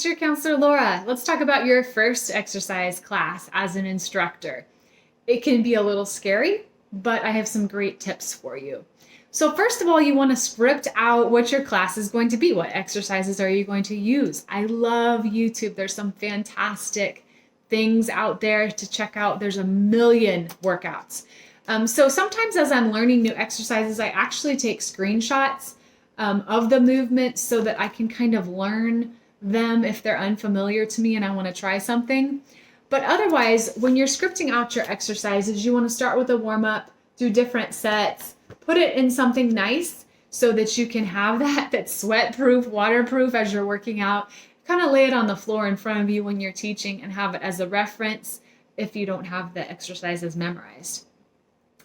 Teacher Counselor Laura. Let's talk about your first exercise class as an instructor. It can be a little scary, but I have some great tips for you. So first of all, you want to script out what your class is going to be. What exercises are you going to use? I love YouTube. There's some fantastic things out there to check out. There's a million workouts. So sometimes as I'm learning new exercises, I actually take screenshots of the movements so that I can kind of learn them if they're unfamiliar to me and I want to try something. But otherwise, when you're scripting out your exercises, you want to start with a warm-up, do different sets, put it in something nice so that you can have that's sweat-proof, waterproof as you're working out. Kind of lay it on the floor in front of you when you're teaching and have it as a reference if you don't have the exercises memorized.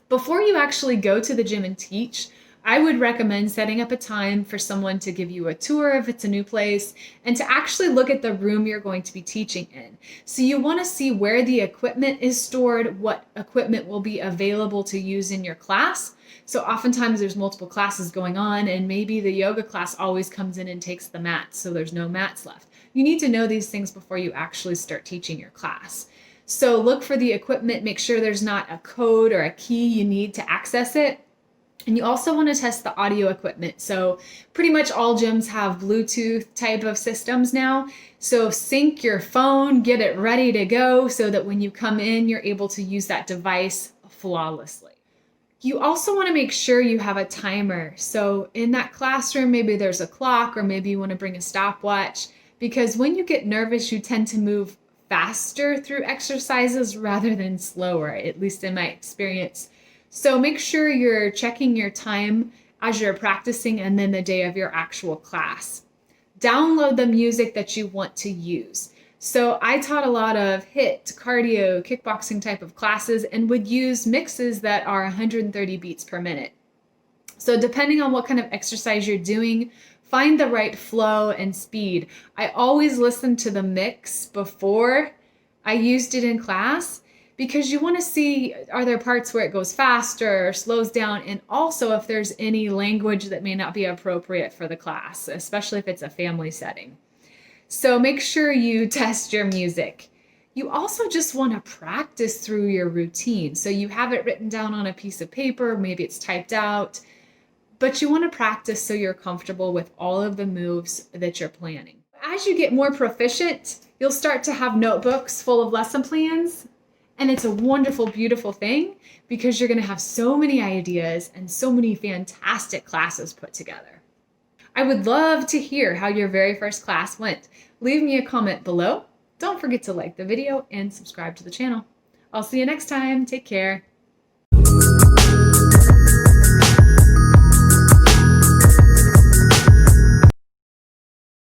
Before you actually go to the gym and teach, I would recommend setting up a time for someone to give you a tour if it's a new place and to actually look at the room you're going to be teaching in. So you want to see where the equipment is stored, what equipment will be available to use in your class. So oftentimes there's multiple classes going on and maybe the yoga class always comes in and takes the mats, so there's no mats left. You need to know these things before you actually start teaching your class. So look for the equipment, make sure there's not a code or a key you need to access it. And you also want to test the audio equipment. So pretty much all gyms have Bluetooth type of systems now. So sync your phone, get it ready to go so that when you come in, you're able to use that device flawlessly. You also want to make sure you have a timer. So in that classroom, maybe there's a clock or maybe you want to bring a stopwatch, because when you get nervous, you tend to move faster through exercises rather than slower, at least in my experience. So make sure you're checking your time as you're practicing and then the day of your actual class. Download the music that you want to use. So I taught a lot of HIIT, cardio, kickboxing type of classes and would use mixes that are 130 beats per minute. So depending on what kind of exercise you're doing, find the right flow and speed. I always listen to the mix before I used it in class because you want to see, are there parts where it goes faster or slows down, and also if there's any language that may not be appropriate for the class, especially if it's a family setting. So make sure you test your music. You also just want to practice through your routine. So you have it written down on a piece of paper, maybe it's typed out, but you want to practice so you're comfortable with all of the moves that you're planning. As you get more proficient, you'll start to have notebooks full of lesson plans. And it's a wonderful, beautiful thing because you're going to have so many ideas and so many fantastic classes put together. I would love to hear how your very first class went. Leave me a comment below. Don't forget to like the video and subscribe to the channel. I'll see you next time. Take care.